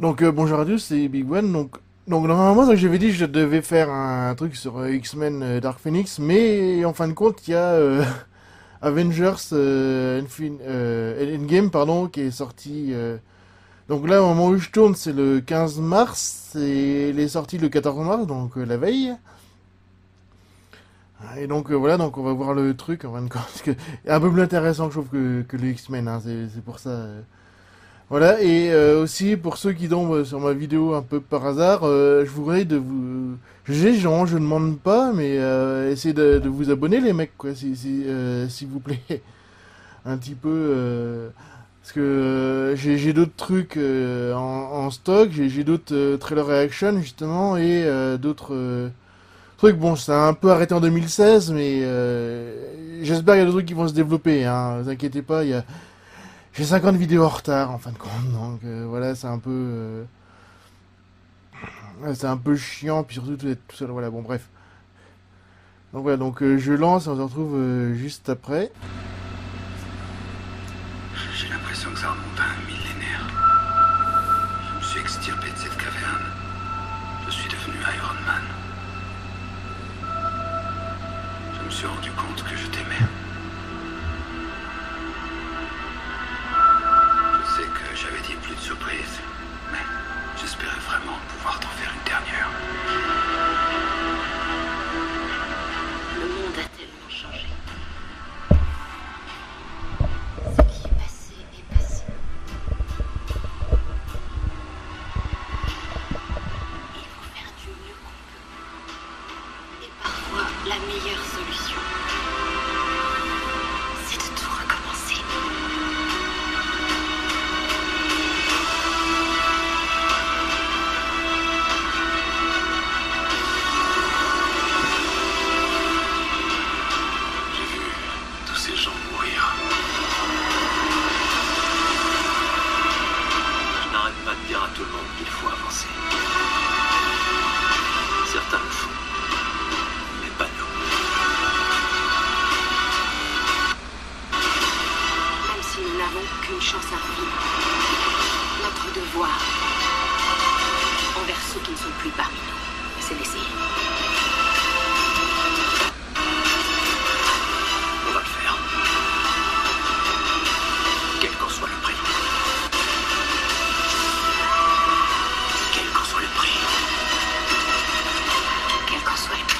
Donc bonjour à tous, c'est Big One. Donc normalement, donc, j'avais dit que je devais faire un truc sur X-Men Dark Phoenix, mais en fin de compte, il y a Avengers Endgame, pardon, qui est sorti. Donc là, au moment où je tourne, c'est le 15 mars, et il est sorti le 14 mars, donc la veille. Et donc voilà, donc on va voir le truc en fin de compte, parce que un peu plus intéressant, je trouve, que le X-Men, hein, c'est pour ça. Voilà, et aussi pour ceux qui tombent sur ma vidéo un peu par hasard, je vous voudrais de vous... Genre, je ne demande pas, mais essayez de vous abonner les mecs, quoi, s'il vous plaît. Un petit peu... parce que j'ai d'autres trucs en stock, j'ai d'autres trailer reaction justement, et d'autres trucs, bon, ça a un peu arrêté en 2016, mais j'espère qu'il y a des trucs qui vont se développer, hein, ne vous inquiétez pas, j'ai 50 vidéos en retard en fin de compte, donc voilà, ouais, c'est un peu chiant, puis surtout d'être tout seul, voilà, bon bref. Donc voilà, donc je lance et on se retrouve juste après. J'ai l'impression que ça remonte à un millénaire. Je me suis extirpé de cette caverne. Je suis devenu Iron Man. Je me suis rendu compte que je t'aimais. Je sais que j'avais dit plus de surprises, mais j'espérais vraiment pouvoir t'en faire une dernière. Le monde a tellement changé. Ce qui est passé est passé. Il faut faire du mieux qu'on peut. Et parfois, la meilleure solution, c'est de tout recommencer. J'ai vu tous ces gens mourir. Je n'arrête pas de dire à tout le monde qu'il faut avancer. Certains le font, mais pas nous. Même si nous n'avons qu'une chance à vivre, notre devoir envers ceux qui ne sont plus parmi nous, c'est d'essayer. On va le faire. Quel qu'en soit le prix. Quel qu'en soit le prix. Quel qu'en soit le prix.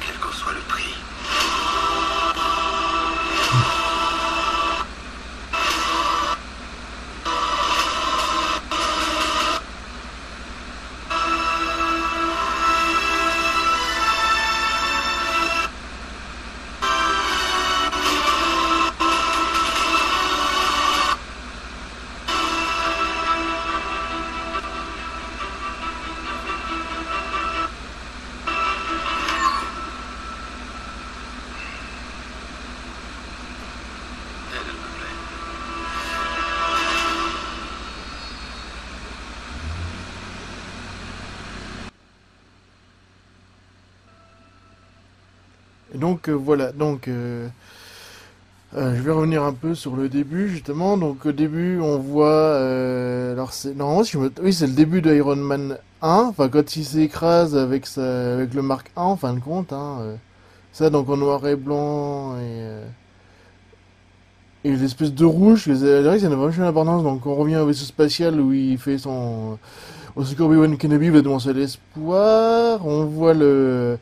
Quel qu'en soit le prix. Elle me plaît. Et donc voilà, donc je vais revenir un peu sur le début justement. Donc au début, on voit, alors c'est normalement, si je me... oui, c'est le début de Iron Man 1, enfin quand il s'écrase avec le Mark 1 en fin de compte, hein, ça donc en noir et blanc et l'espèce de rouge, c'est vrai que ça n'a vraiment une importance. Donc on revient au vaisseau spatial où il fait son au secours Obi-Wan Kenobi va devancer l'espoir. On voit le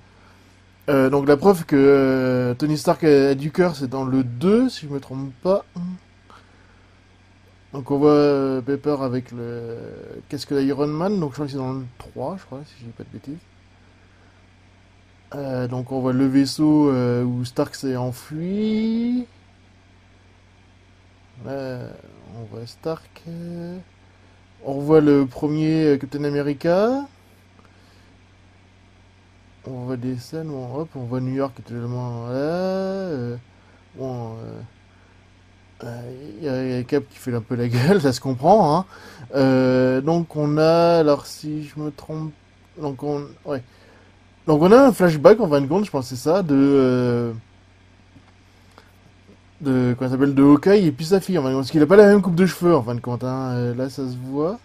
donc la preuve que Tony Stark a du cœur, c'est dans le 2 si je me trompe pas. Donc on voit Pepper avec le casque d'Iron Man, donc je crois que c'est dans le 3 je crois, si je dis pas de bêtises. Donc on voit le vaisseau où Stark s'est enfui. On voit Stark. On revoit le premier Captain America. On voit des scènes où hop, on voit New York tellement là. Bon, y a Cap qui fait un peu la gueule, ça se comprend, hein. Donc on a, alors si je me trompe, ouais. Donc on a un flashback en fin de compte, je pense que c'est ça, Quoi ça s'appelle, de Hawkeye et puis sa fille, en fin de compte. Parce qu'il a pas la même coupe de cheveux, en fin de compte, hein. Là, ça se voit.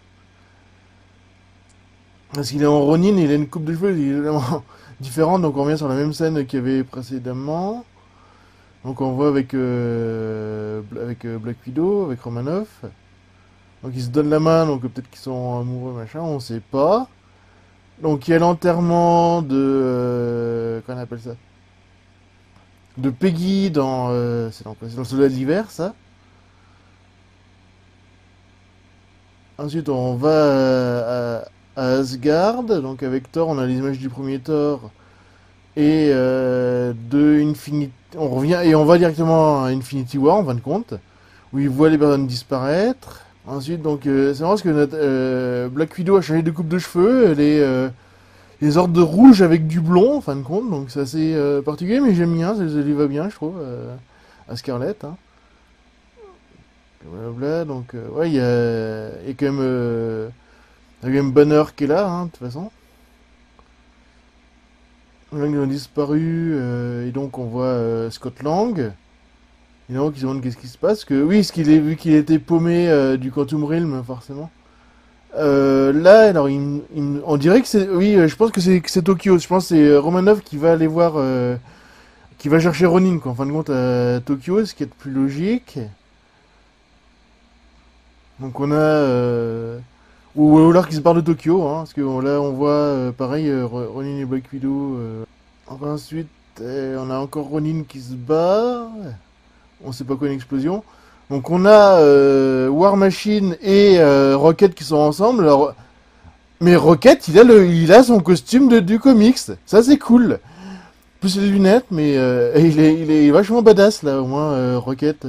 Parce qu'il est en Ronin et il a une coupe de cheveux évidemment différente, donc on revient sur la même scène qu'il y avait précédemment. Donc on voit avec Black Widow, avec Romanoff. Donc ils se donnent la main, donc peut-être qu'ils sont amoureux, machin, on sait pas. Donc il y a l'enterrement de... qu'on appelle ça? De Peggy dans... c'est dans quoi? C'est dans le Soldat de l'hiver, ça. Ensuite on va à Asgard, donc avec Thor, on a les images du premier Thor et de Infinity... On revient et on va directement à Infinity War en fin de compte, où il voit les personnes disparaître. Ensuite, donc, c'est marrant parce que Black Widow a changé de coupe de cheveux. Elle est les ordres de rouge avec du blond, en fin de compte. Donc, c'est assez particulier, mais j'aime bien. Ça lui va bien, je trouve, à Scarlett. Hein. Blablabla, donc, ouais, il y a quand même Banner qui est là, hein, de toute façon. Là, ils ont disparu, et donc on voit Scott Lang. Et donc ils se demandent qu'est-ce qui se passe. Que, oui, vu qu'il était paumé du Quantum Realm, forcément. Là, alors, on dirait que c'est. Oui, je pense que c'est Tokyo. Je pense que c'est Romanov qui va aller voir. Qui va chercher Ronin, quoi, en fin de compte, à Tokyo, ce qui est le plus logique. Donc on a. Ou alors qu'ils se parlent de Tokyo, hein, parce que là on voit pareil Ronin et Black Widow. Enfin, ensuite, on a encore Ronin qui se bat. On sait pas quoi, une explosion. Donc on a War Machine et Rocket qui sont ensemble. Alors, mais Rocket, il a son costume du comics. Ça c'est cool. Plus les lunettes, mais il est vachement badass là, au moins Rocket.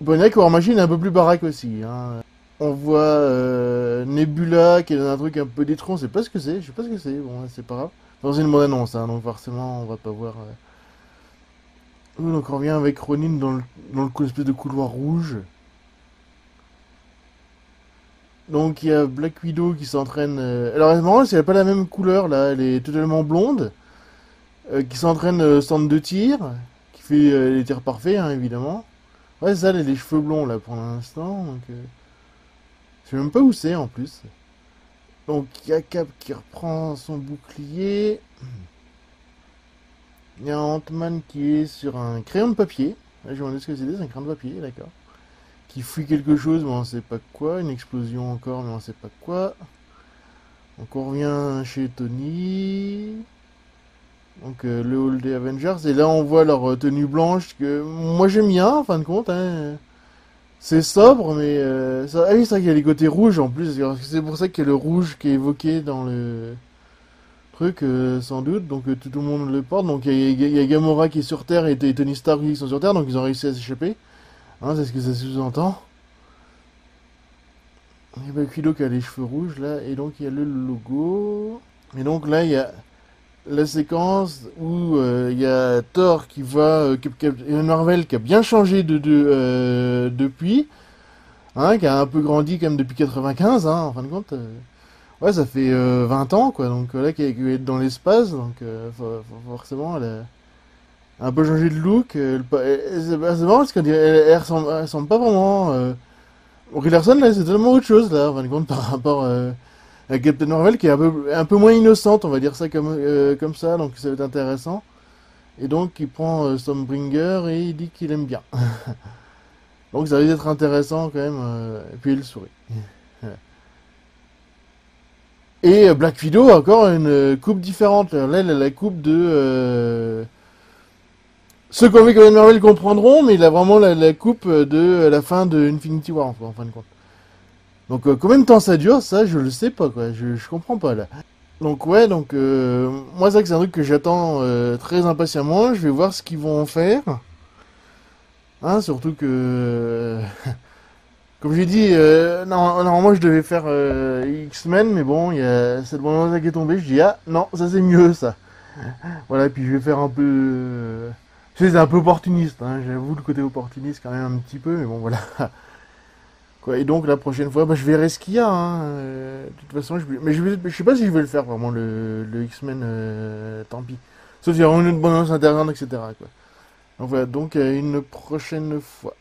Bon, il y a que War Machine est un peu plus baraque aussi. Hein. On voit Nebula qui est dans un truc un peu détruit, on sait pas ce que c'est. Je sais pas ce que c'est. Bon, c'est pas grave. Enfin, c'est une bonne annonce, hein, donc forcément on va pas voir. Donc on revient avec Ronin dans le espèce de couloir rouge. Donc il y a Black Widow qui s'entraîne. Alors c'est marrant, elle a pas la même couleur là, elle est totalement blonde. Qui s'entraîne centre de tir, qui fait les tirs parfaits, hein, évidemment. Ouais, c'est ça, elle a les cheveux blonds là pour l'instant. Donc, je sais même pas où c'est en plus. Donc il y a Cap qui reprend son bouclier. Il y a Ant-Man qui est sur un crayon de papier. Là, je me demande ce que c'est un crayon de papier, d'accord. Qui fuit quelque chose, mais on sait pas quoi. Une explosion encore, mais on sait pas quoi. Donc on revient chez Tony. Donc le hall des Avengers. Et là on voit leur tenue blanche que moi j'aime bien, en fin de compte. Hein. C'est sobre, mais... Ah oui, c'est vrai qu'il y a les côtés rouges en plus. C'est pour ça qu'il y a le rouge qui est évoqué dans le... truc, sans doute, donc tout le monde le porte. Donc il y a Gamora qui est sur Terre et Tony Stark qui sont sur Terre, donc ils ont réussi à s'échapper. Hein, c'est ce que ça sous-entend. Il y a Black Widow qui a les cheveux rouges là, et donc il y a le logo. Et donc là il y a la séquence où il y a Thor qui va. Marvel qui a bien changé depuis, hein, qui a un peu grandi quand même depuis 95, hein, en fin de compte. Ouais, ça fait 20 ans, quoi. Donc là, qui est dans l'espace, donc forcément, elle a un peu changé de look. C'est marrant parce elle ressemble pas vraiment. Brie Larson, là, c'est tellement autre chose, là, en fin de compte, par rapport à Captain Marvel, qui est un peu moins innocente, on va dire ça comme ça, donc ça va être intéressant. Et donc, il prend Stormbringer et il dit qu'il aime bien. Donc, ça risque d'être intéressant, quand même. Et puis, il sourit. Et Black Widow a encore une coupe différente. Là, elle a la coupe de... Ceux qui ont vu Captain Marvel comprendront, mais il a vraiment la coupe de la fin de Infinity War, en fin de compte. Donc, combien de temps ça dure, ça, je le sais pas, quoi. Je comprends pas, là. Donc, ouais, donc... moi, c'est vrai que c'est un truc que j'attends très impatiemment. Je vais voir ce qu'ils vont en faire. Hein, surtout que... Comme j'ai dit, normalement je devais faire X-Men, mais bon, il y a cette bande qui est tombée, je dis, ah non, ça c'est mieux ça. Voilà, et puis je vais faire un peu... je sais, c'est un peu opportuniste, hein, j'avoue le côté opportuniste quand même un petit peu, mais bon voilà. Quoi, et donc la prochaine fois, bah, je verrai ce qu'il y a. Hein, de toute façon, je sais pas si je vais le faire vraiment, le X-Men, tant pis. Sauf s'il y a une autre bande annonce intéressante, etc. Quoi. Donc voilà, donc à une prochaine fois.